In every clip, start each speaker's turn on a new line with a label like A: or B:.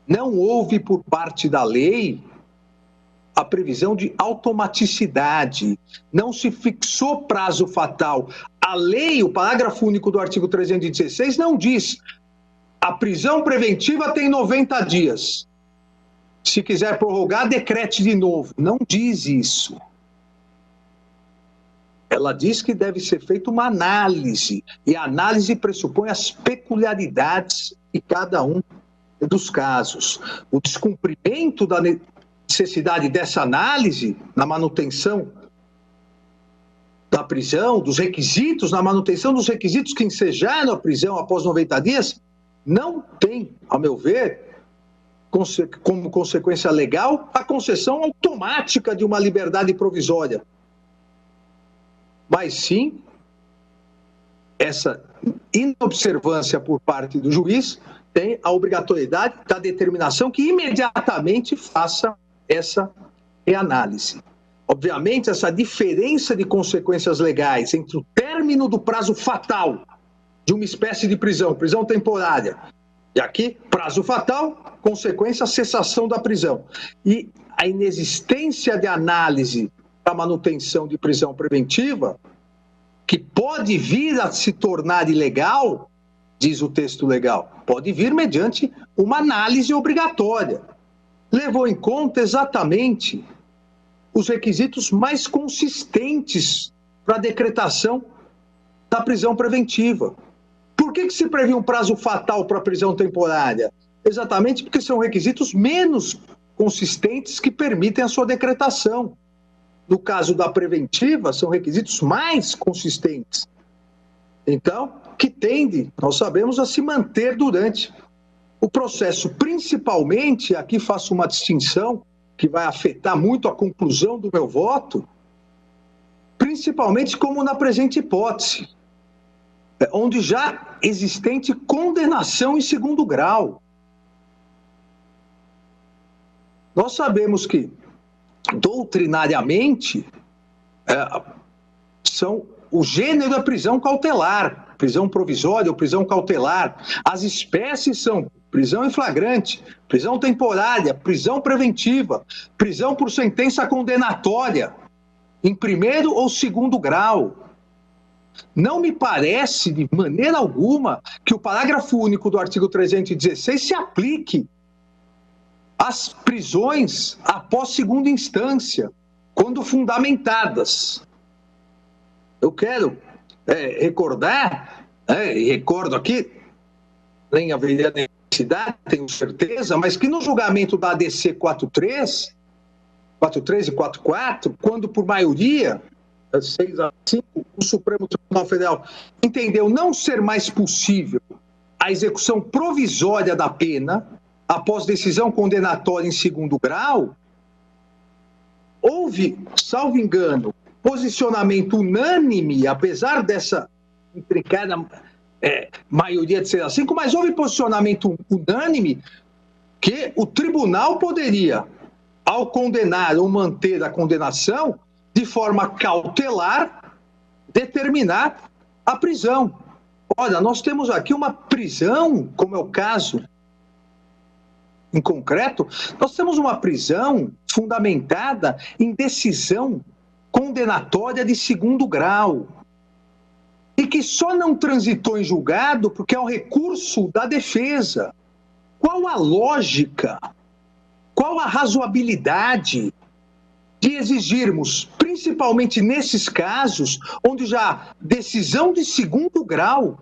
A: não houve por parte da lei a previsão de automaticidade, não se fixou prazo fatal. A lei, o parágrafo único do artigo 316, não diz a prisão preventiva tem 90 dias. Se quiser prorrogar, decrete de novo. Não diz isso. Ela diz que deve ser feita uma análise, e a análise pressupõe as peculiaridades de cada um dos casos. O descumprimento da necessidade dessa análise na manutenção da prisão, dos requisitos, na manutenção dos requisitos que ensejaram a prisão após 90 dias, não tem, a meu ver, como consequência legal, a concessão automática de uma liberdade provisória. Mas sim, essa inobservância por parte do juiz tem a obrigatoriedade da determinação que imediatamente faça essa reanálise. Obviamente, essa diferença de consequências legais entre o término do prazo fatal de uma espécie de prisão, prisão temporária, e aqui, prazo fatal, consequência, cessação da prisão, e a inexistência de análise da manutenção de prisão preventiva, que pode vir a se tornar ilegal, diz o texto legal, pode vir mediante uma análise obrigatória. Levou em conta exatamente os requisitos mais consistentes para a decretação da prisão preventiva. Por que se previu um prazo fatal para a prisão temporária? Exatamente porque são requisitos menos consistentes que permitem a sua decretação. No caso da preventiva, são requisitos mais consistentes. Então, que tende, nós sabemos, a se manter durante o processo. Principalmente, aqui faço uma distinção que vai afetar muito a conclusão do meu voto, principalmente como na presente hipótese, onde já existente condenação em segundo grau. Nós sabemos que, doutrinariamente, o gênero é prisão cautelar, prisão provisória ou prisão cautelar. As espécies são prisão em flagrante, prisão temporária, prisão preventiva, prisão por sentença condenatória, em primeiro ou segundo grau. Não me parece, de maneira alguma, que o parágrafo único do artigo 316 se aplique às prisões após segunda instância, quando fundamentadas. Eu quero recordar, e recordo aqui, nem haveria necessidade, tenho certeza, mas que no julgamento da ADC 43 e 44, quando por maioria, 6-5, o Supremo Tribunal Federal entendeu não ser mais possível a execução provisória da pena após decisão condenatória em segundo grau, houve, salvo engano, posicionamento unânime, apesar dessa intrincada maioria de ser assim, mas houve posicionamento unânime que o tribunal poderia, ao condenar ou manter a condenação, de forma cautelar, determinar a prisão. Olha, nós temos aqui uma prisão, como é o caso em concreto, nós temos uma prisão fundamentada em decisão condenatória de segundo grau e que só não transitou em julgado porque é um recurso da defesa. Qual a lógica, qual a razoabilidade de exigirmos, principalmente nesses casos, onde já decisão de segundo grau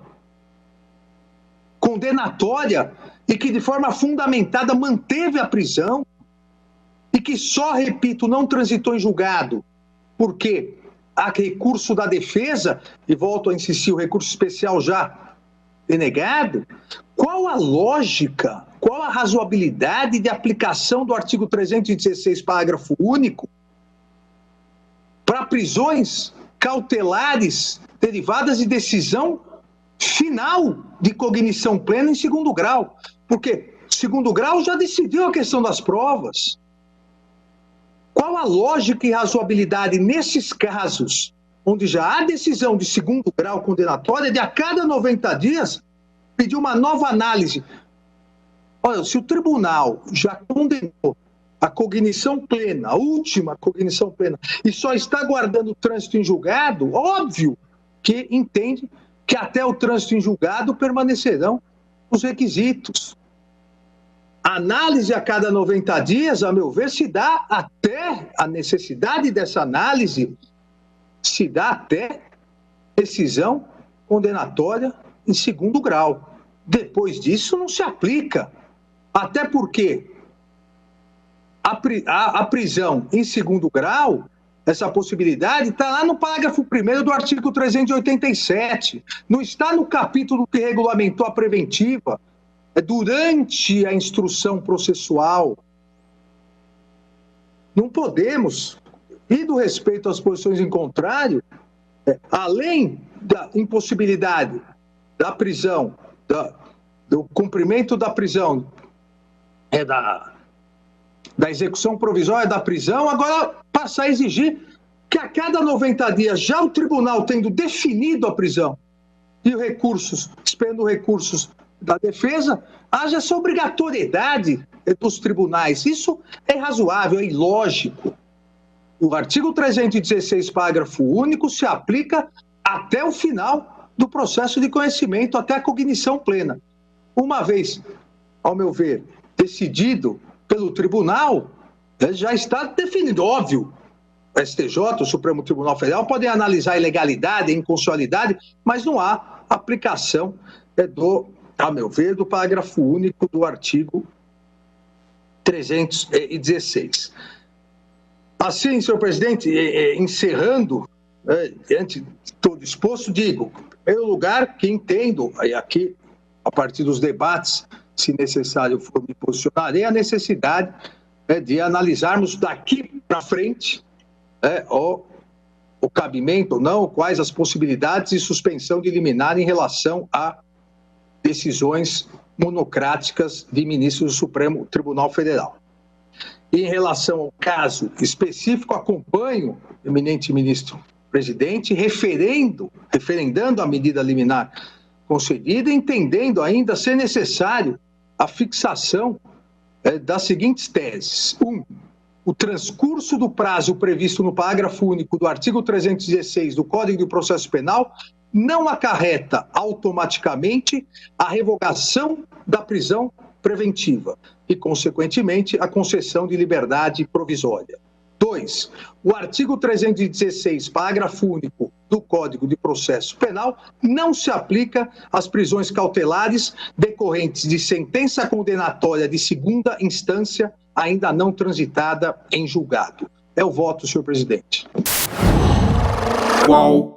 A: condenatória e que de forma fundamentada manteve a prisão e que só, repito, não transitou em julgado porque há recurso da defesa, e volto a insistir, o recurso especial já denegado, qual a lógica, qual a razoabilidade de aplicação do artigo 316, parágrafo único, para prisões cautelares derivadas de decisão final de cognição plena em segundo grau? Porque segundo grau já decidiu a questão das provas. Qual a lógica e razoabilidade nesses casos, onde já há decisão de segundo grau condenatória, de a cada 90 dias pedir uma nova análise? Olha, se o tribunal já condenou a cognição plena, a última cognição plena, e só está aguardando o trânsito em julgado, óbvio que entende que até o trânsito em julgado permanecerão os requisitos. A análise a cada 90 dias, a meu ver, se dá até a necessidade dessa análise, se dá até decisão condenatória em segundo grau. Depois disso, não se aplica. Até porque a prisão em segundo grau, essa possibilidade está lá no parágrafo 1º do artigo 387. Não está no capítulo que regulamentou a preventiva. É durante a instrução processual. Não podemos, devido respeito às posições em contrário, além da impossibilidade da prisão, do cumprimento da prisão, da execução provisória da prisão, agora passar a exigir que a cada 90 dias, já o tribunal tendo definido a prisão e os recursos, esperando recursos da defesa, haja essa obrigatoriedade dos tribunais. Isso é irrazoável, é ilógico. O artigo 316, parágrafo único, se aplica até o final do processo de conhecimento, até a cognição plena. Uma vez, ao meu ver, decidido pelo tribunal, já está definido, óbvio. O STJ, o Supremo Tribunal Federal, podem analisar a ilegalidade, a inconstitucionalidade, mas não há aplicação a meu ver, do parágrafo único do artigo 316. Assim, senhor presidente, encerrando, diante de todo exposto, digo, em primeiro lugar, que entendo, aqui, a partir dos debates, se necessário for me posicionarei, a necessidade de analisarmos daqui para frente o cabimento ou não, quais as possibilidades de suspensão de liminar em relação a decisões monocráticas de ministros do Supremo Tribunal Federal. E em relação ao caso específico, acompanho o eminente ministro presidente referendando a medida liminar concedida, entendendo ainda ser necessário a fixação das seguintes teses. 1. O transcurso do prazo previsto no parágrafo único do artigo 316 do Código de Processo Penal não acarreta automaticamente a revogação da prisão preventiva e, consequentemente, a concessão de liberdade provisória. 2. O artigo 316, parágrafo único do Código de Processo Penal não se aplica às prisões cautelares decorrentes de sentença condenatória de segunda instância ainda não transitada em julgado. É o voto, senhor presidente.
B: Qual